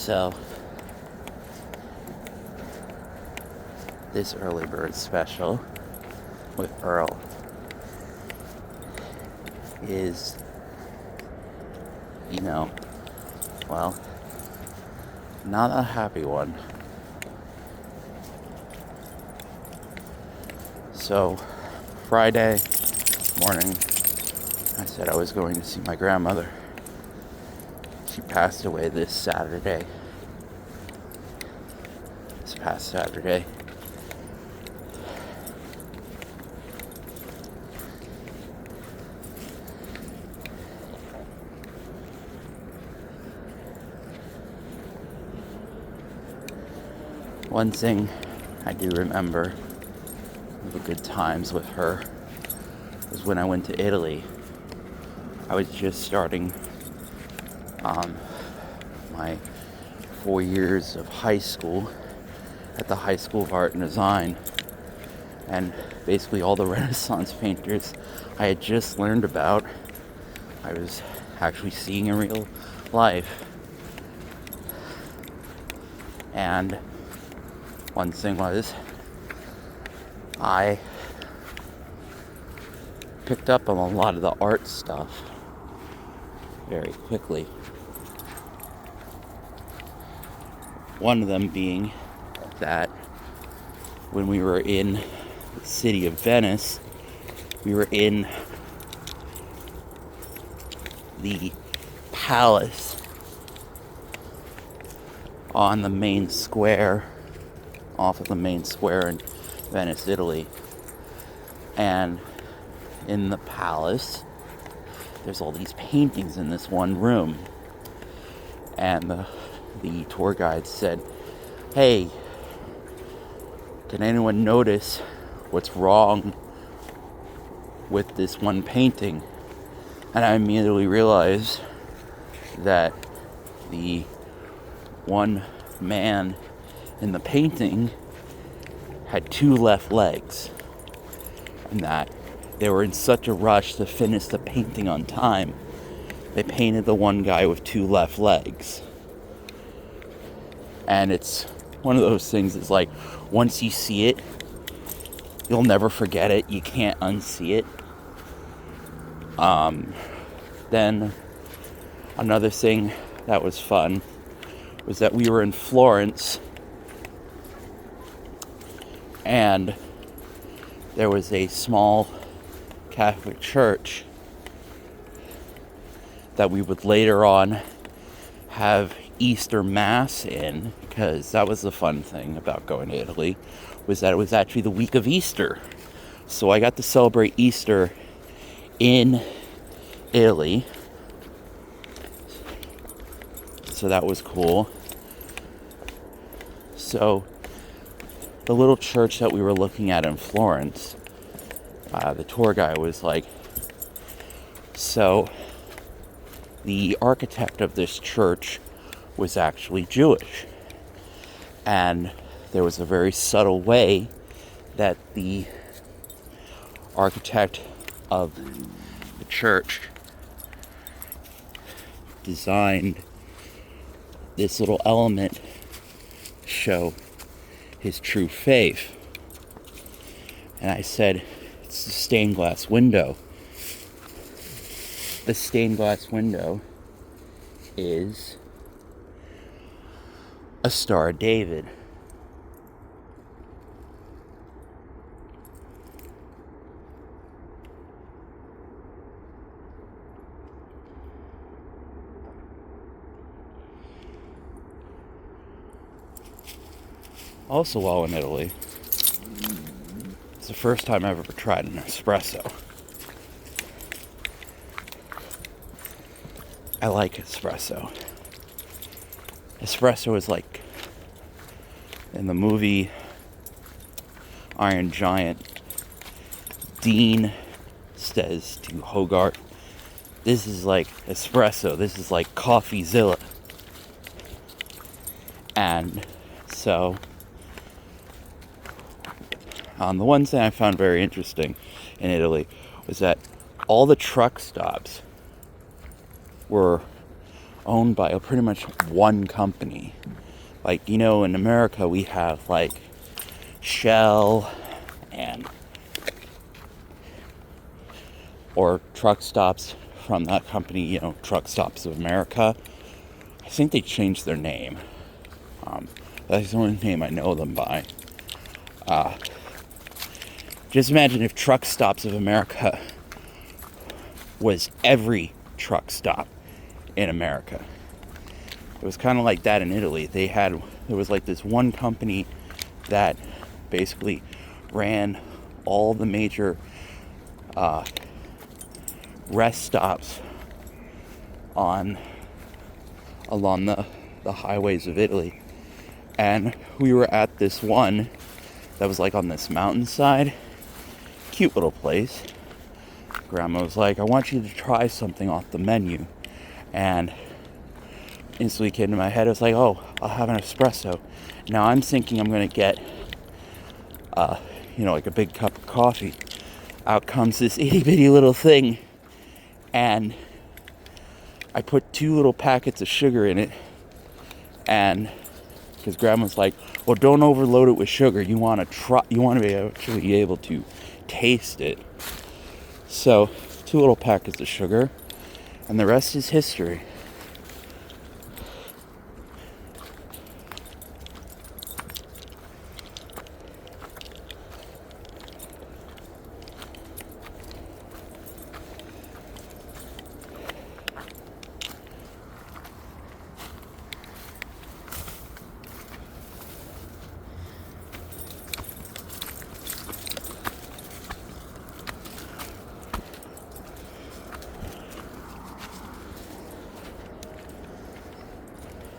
So, this early bird special with Earl is, well, not a happy one. So, Friday morning, I said I was going to see my grandmother. She passed away this past Saturday. One thing I do remember of the good times with her was when I went to Italy. I was just starting my 4 years of high school at the High School of Art and Design, and basically all the Renaissance painters I had just learned about, I was actually seeing in real life. And one thing was, I picked up on a lot of the art stuff very quickly. One of them being that when we were in the city of Venice, we were in the palace on the main square, off of the main square in Venice, Italy. And in the palace, there's all these paintings in this one room. And the tour guide said, "Hey, can anyone notice what's wrong with this one painting?" And I immediately realized that the one man in the painting had 2 left legs, and that they were in such a rush to finish the painting on time, they painted the one guy with 2 left legs. And it's one of those things, it's like, once you see it, you'll never forget it. You can't unsee it. Then another thing that was fun was that we were in Florence, and there was a small Catholic church that we would later on have Easter Mass in, because that was the fun thing about going to Italy, was that it was actually the week of Easter. So I got to celebrate Easter in Italy. So that was cool. So the little church that we were looking at in Florence, the tour guy was like, so the architect of this church was actually Jewish. And there was a very subtle way that the architect of the church designed this little element to show his true faith. And I said, it's the stained glass window. The stained glass window is a Star of David. Also, while in Italy, it's the first time I've ever tried an espresso. I like espresso. Espresso is like, in the movie Iron Giant, Dean says to Hogarth, this is like espresso, this is like CoffeeZilla. And so, the one thing I found very interesting in Italy was that all the truck stops were owned by pretty much one company. Like, you know, in America we have like Shell and or truck stops from that company, you know, Truck Stops of America. I think they changed their name. That's the only name I know them by. Just imagine if Truck Stops of America was every truck stop in America. It was kind of like that in Italy. There was like this one company that basically ran all the major rest stops along the highways of Italy. And we were at this one that was like on this mountainside. Cute little place. Grandma was like, I want you to try something off the menu. And instantly came to my head, I was like, oh, I'll have an espresso. Now I'm thinking I'm going to get, like a big cup of coffee. Out comes this itty bitty little thing. And I put 2 little packets of sugar in it. And because Grandma's like, well, don't overload it with sugar. You want to be able to taste it. So 2 little packets of sugar. And the rest is history.